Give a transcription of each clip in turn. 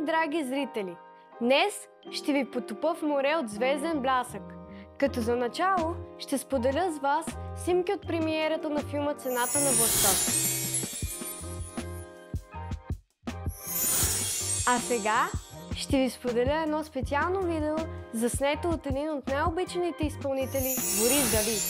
драги зрители! Днес ще ви потопа в море от звезден блясък. Като за начало ще споделя с вас снимки от премиерата на филма "Цената на властта". А сега ще ви споделя едно специално видео, заснето от един от най-обичаните изпълнители – Борис Давид.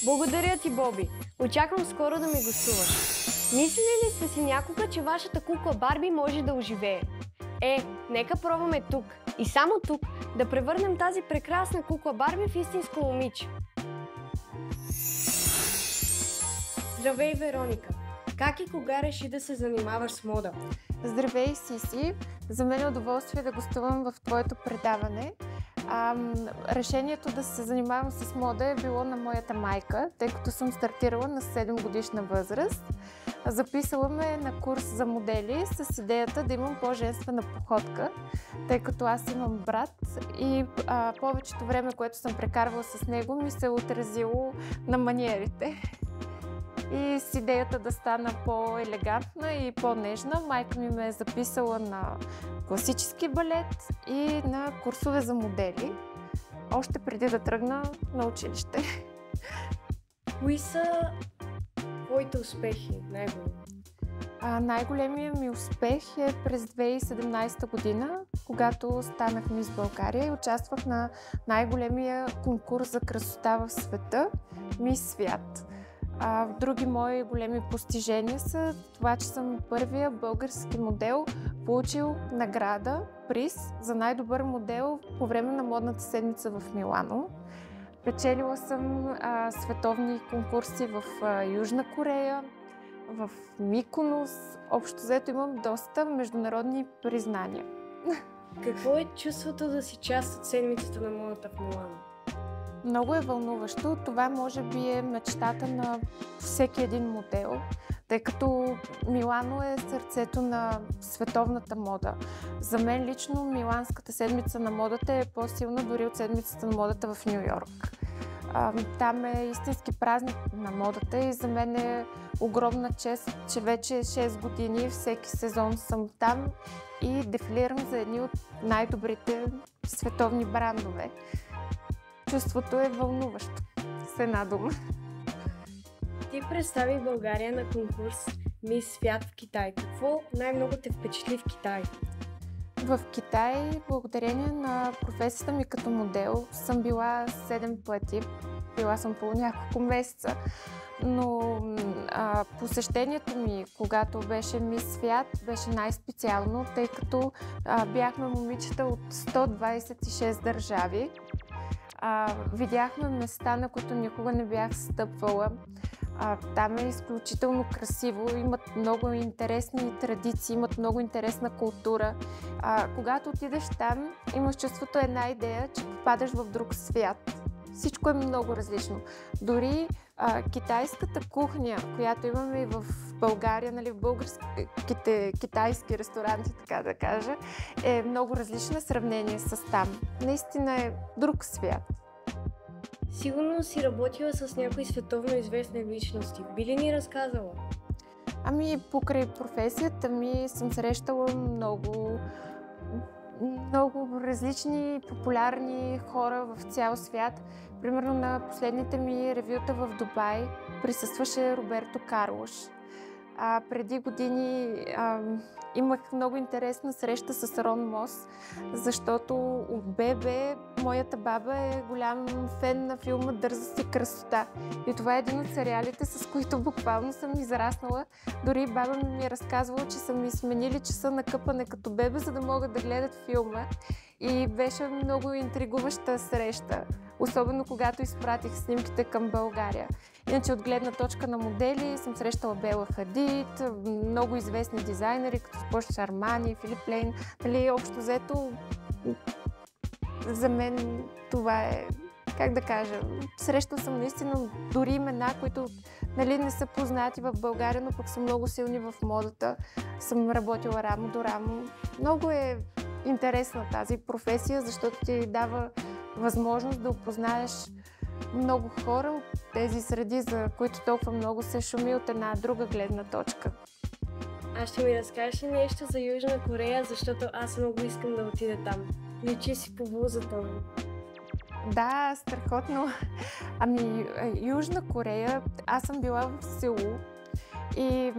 Благодаря ти, Боби! Очаквам скоро да ми гостуваш. Мислили ли сте си някога, че вашата кукла Барби може да оживее? Нека пробваме тук и само тук да превърнем тази прекрасна кукла Барби в истинско момиче. Здравей, Вероника! Как и кога реши да се занимаваш с мода? Здравей, Сиси! За мен е удоволствие да гостувам в твоето предаване. Решението да се занимавам с мода е било на моята майка, тъй като съм стартирала на 7 годишна възраст. Записала ме на курс за модели с идеята да имам по-женствена походка, тъй като аз имам брат и повечето време, което съм прекарвала с него, ми се е отразило на маниерите. И с идеята да стана по-елегантна и по-нежна, майка ми ме е записала на класически балет и на курсове за модели, още преди да тръгна на училище. Кои са твоите успехи най-големи? Най-големият ми успех е през 2017 година, когато станах мис България и участвах на най-големия конкурс за красота в света – Мис Свят. Други мои големи постижения са това, че съм първия български модел, получил награда, приз за най-добър модел по време на модната седмица в Милано. Печелила съм световни конкурси в Южна Корея, в Миконос. Общо взето имам доста международни признания. Какво е чувството да си част от седмицата на модата в Милано? Много е вълнуващо. Това може би е мечтата на всеки един модел, тъй като Милано е сърцето на световната мода. За мен лично Миланската седмица на модата е по-силна дори от седмицата на модата в Ню Йорк. Там е истински празник на модата и за мен е огромна чест, че вече 6 години всеки сезон съм там и дефилирам за едни от най-добрите световни брандове. Чувството е вълнуващо, с една дума. Ти представи България на конкурс Мис Свят в Китай. Какво най-много те впечатли в Китай? В Китай, благодарение на професията ми като модел, съм била 7 пъти. Била съм по няколко месеца. Но посещението ми, когато беше Мис Свят, беше най-специално, тъй като бяхме момичета от 126 държави. Видяхме места, на които никога не бях стъпвала. Там е изключително красиво, имат много интересни традиции, имат много интересна култура. Когато отидеш там, имаш чувството една идея, че попадаш в друг свят. Всичко е много различно. Дори китайската кухня, която имаме и в България, нали, в българските китайски ресторанти, така да кажа, е много различна в сравнение с там. Наистина е друг свят. Сигурно си работила с някои световно известни личности. Би ли ни разказала? Покрай професията ми съм срещала много различни популярни хора в цял свят. Примерно на последните ми ревюта в Дубай присъстваше Роберто Карлош. Преди години имах много интересна среща с Рон Мос, защото от бебе моята баба е голям фен на филма "Дързост и красота". И това е един от сериалите, с които буквално съм израснала. Дори баба ми е разказвала, че са ми сменили часа на къпане като бебе, за да могат да гледат филма. И беше много интригуваща среща, особено когато изпратих снимките към България. Иначе от гледна точка на модели съм срещала Бела Хадид, много известни дизайнери, като Пош Армани, Филип Лейн. Общо взето, за мен това е, как да кажа, срещала съм наистина дори имена, които не са познати в България, но пък са много силни в модата. Съм работила рамо до рамо. Много е интересна тази професия, защото ти дава възможност да опознаеш много хора от тези среди, за които толкова много се шуми от една друга гледна точка. А ще ми разкажеш ли нещо за Южна Корея, защото аз много искам да отида там. Личи си по вузата ми. Да, страхотно. Ами, Южна Корея, аз съм била в Сеул и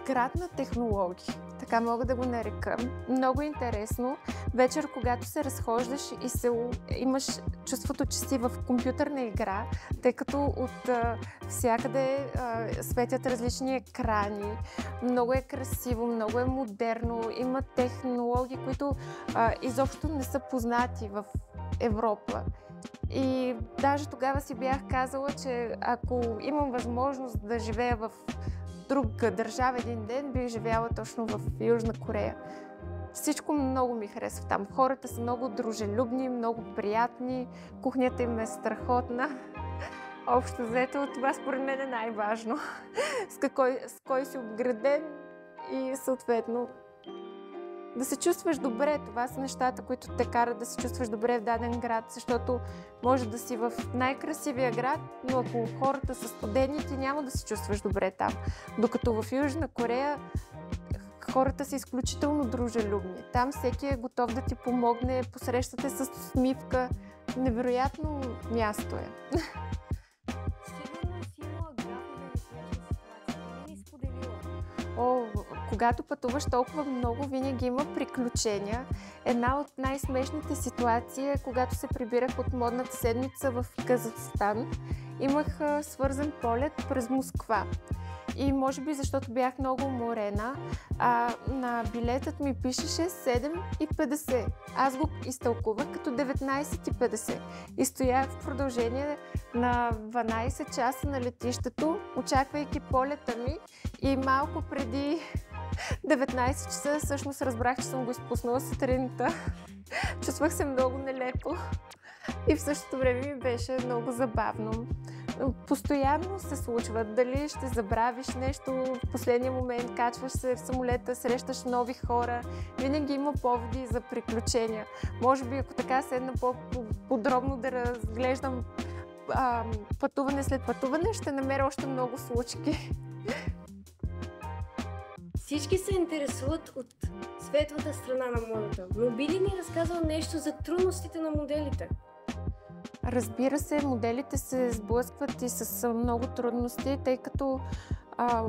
град на технологии, така мога да го нарека. Много интересно. Вечер, когато се разхождаш и имаш чувството, че си в компютърна игра, тъй като от всякъде светят различни екрани. Много е красиво, много е модерно. Има технологии, които изобщо не са познати в Европа. И даже тогава си бях казала, че ако имам възможност да живея в друга държава един ден, бих живяла точно в Южна Корея. Всичко много ми харесва там. Хората са много дружелюбни, много приятни, кухнята им е страхотна. Общо взето, това според мен е най-важно. С кой си обграден и съответно да се чувстваш добре. Това са нещата, които те карат да се чувстваш добре в даден град, защото може да си в най-красивия град, но ако хората са студени, ти няма да се чувстваш добре там. Докато в Южна Корея хората са изключително дружелюбни. Там всеки е готов да ти помогне, посрещате с усмивка. Невероятно място е. Сигурно си имала графове или смешни ситуации. Не ли споделила? Когато пътуваш толкова много, винаги има приключения. Една от най-смешните ситуации е, когато се прибирах от модната седмица в Казахстан. Имах свързан полет през Москва. И може би защото бях много уморена, на билетът ми пишеше 7,50. Аз го изтълкувах като 19,50. И стоях в продължение на 12 часа на летището, очаквайки полета ми, и малко преди 19 часа всъщност разбрах, че съм го изпуснала сутринта. Чувствах се много нелепо и в същото време ми беше много забавно. Постоянно се случва. Дали ще забравиш нещо в последния момент, качваш се в самолета, срещаш нови хора. Винаги има поводи за приключения. Може би, ако така седна по-подробно да разглеждам пътуване след пътуване, ще намеря още много случки. Всички се интересуват от светлата страна на модата, но би ли ни разказал нещо за трудностите на моделите? Разбира се, моделите се сблъскват и с много трудности, тъй като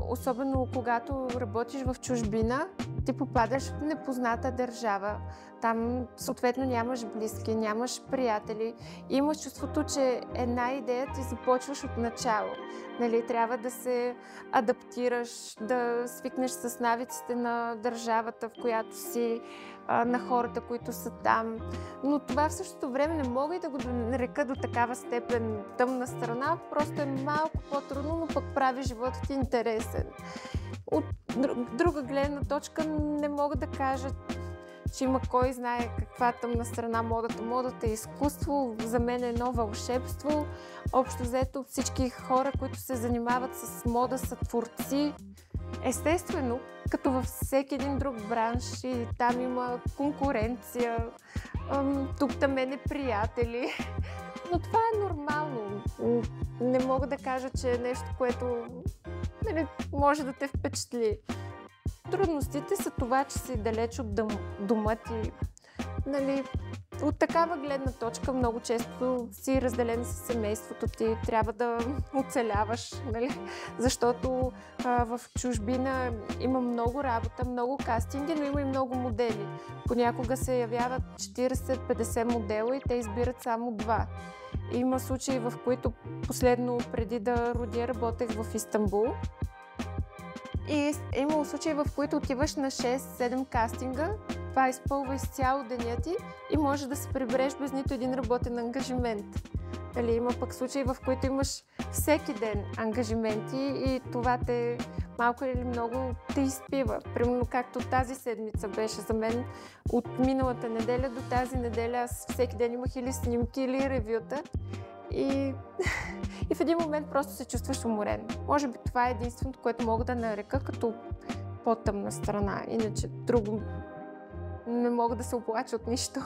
особено когато работиш в чужбина, ти попадаш в непозната държава. Там съответно нямаш близки, нямаш приятели. Имаш чувството, че една идея ти започваш от начало. Нали, трябва да се адаптираш, да свикнеш с навиците на държавата, в която си, на хората, които са там. Но това в същото време не мога и да го нарека до такава степен тъмна страна. Просто е малко по-трудно, но пък прави живота ти интересен. От друга гледна точка не мога да кажа, че има кой знае каква тъмна страна модата. Модата е изкуство, за мен е едно вълшебство. Общо взето всички хора, които се занимават с мода, са творци. Естествено, като във всеки един друг бранш, и там има конкуренция, тук-там е неприятели. Но това е нормално. Не мога да кажа, че е нещо, което може да те впечатли. Трудностите са това, че си далеч от дома ти. От такава гледна точка много често си разделен с семейството ти, трябва да оцеляваш, защото в чужбина има много работа, много кастинги, но има и много модели. Понякога се явяват 40-50 модела и те избират само 2. Има случаи, в които последно преди да родя работех в Истанбул. И е имало случаи, в които отиваш на 6-7 кастинга, това изпълва изцяло деня ти и може да се прибереш без нито един работен ангажимент. Има пък случаи, в които имаш всеки ден ангажименти и това те малко или много те изпива. Примерно както тази седмица беше за мен, от миналата неделя до тази неделя аз всеки ден имах или снимки, или ревюта. И в един момент просто се чувстваш уморен. Може би това е единственото, което мога да нарека като по-тъмна страна. Иначе друго не мога да се оплача от нищо.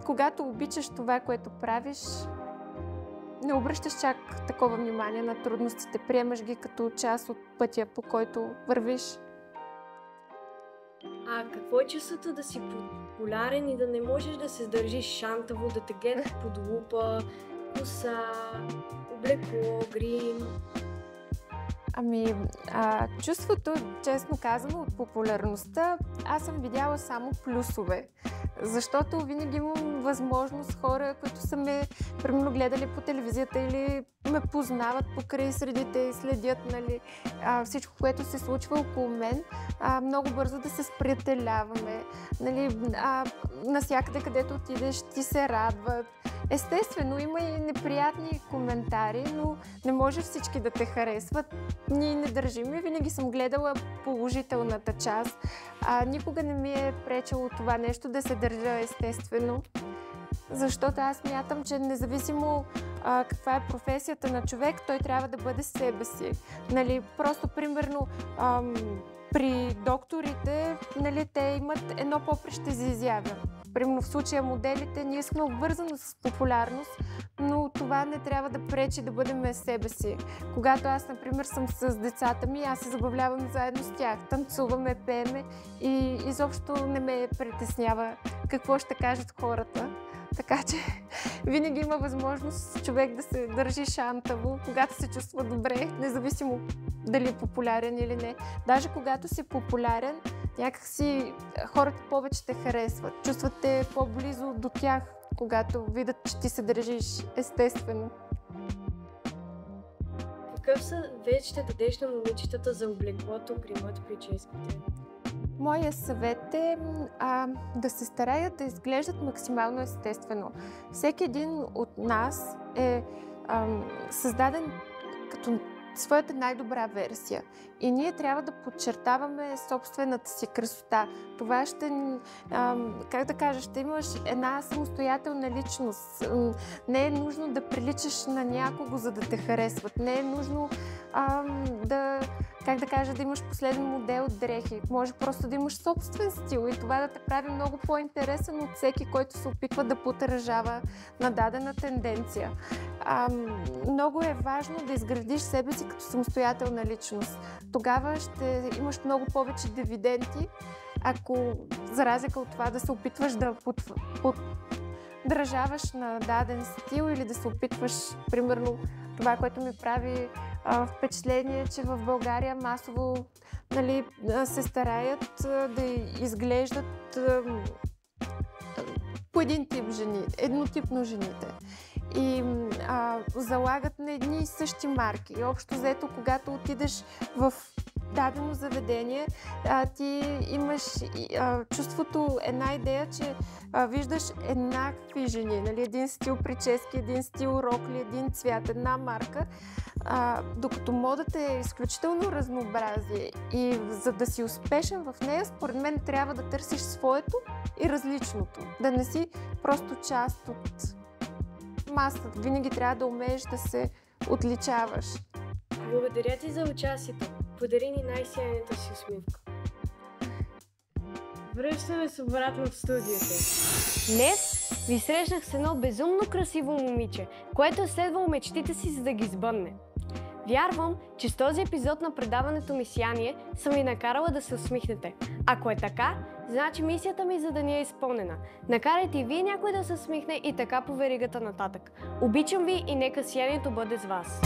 Когато обичаш това, което правиш, не обръщаш чак такова внимание на трудностите, приемаш ги като част от пътя, по който вървиш. А какво е чувството да си популярен и да не можеш да се държиш шантаво, да те гледат под лупа, коса, облекло, грим? Чувството, честно казано, от популярността, аз съм видяла само плюсове. Защото винаги имам възможност хора, които са ме примерно гледали по телевизията или ме познават покрай средите и следят, нали, всичко, което се случва около мен, много бързо да се сприятеляваме. Нали, насякъде, където отидеш, ти се радват. Естествено, има и неприятни коментари, но не може всички да те харесват. Ние не държим и винаги съм гледала положителната част. Никога не ми е пречило това нещо да се държа естествено. Защото аз мятам, че независимо каква е професията на човек, той трябва да бъде себе си. Нали, просто, примерно, при докторите, нали, те имат едно поприще за изява. Примерно в случая моделите, ние сме обвързани с популярност, но това не трябва да пречи да бъдем себе си. Когато аз, например, съм с децата ми, аз се забавлявам заедно с тях, танцуваме, пееме и изобщо не ме притеснява какво ще кажат хората. Така че винаги има възможност човек да се държи шантаво, когато се чувства добре, независимо дали е популярен или не. Даже когато си популярен, някакси хората повече те харесват. Чувстват те по-близо до тях, когато видят, че ти се държиш естествено. Какъв съвет ще дадеш на момичетата за облеклото, гримът, прическите? Моя съвет е да се стараят да изглеждат максимално естествено. Всеки един от нас е създаден като своята най-добра версия. И ние трябва да подчертаваме собствената си красота. Това ще, как да кажа, ще имаш една самостоятелна личност. Не е нужно да приличаш на някого, за да те харесват. Не е нужно да имаш последен модел от дрехи. Може просто да имаш собствен стил и това да те прави много по-интересен от всеки, който се опитва да подражава на дадена тенденция. Много е важно да изградиш себе си като самостоятелна личност. Тогава ще имаш много повече дивиденти, ако за разлика от това да се опитваш да подражаваш на даден стил или да се опитваш, примерно, това, което ми прави впечатление, че в България масово, нали, се стараят да изглеждат по един тип жени, еднотипно жените. И залагат на едни и същи марки. И общо взето, когато отидеш в дадено заведение, ти имаш чувството, една идея, че виждаш еднакви жени, нали? Един стил прически, един стил рокли, един цвят, една марка. Докато модата е изключително разнообразие и за да си успешен в нея, според мен трябва да търсиш своето и различното. Да не си просто част от масата. Винаги трябва да умееш да се отличаваш. Благодаря ти за участието. Подари ни най-сияйната си усмивка. Връщаме се обратно в студиото. Днес ви срещнах с едно безумно красиво момиче, което е следвало мечтите си, за да ги сбъдне. Вярвам, че с този епизод на предаването ми Сияние съм ви накарала да се усмихнете. Ако е така, значи мисията ми за деня е изпълнена. Накарайте и вие някой да се усмихне и така по веригата нататък. Обичам ви и нека сиянието бъде с вас.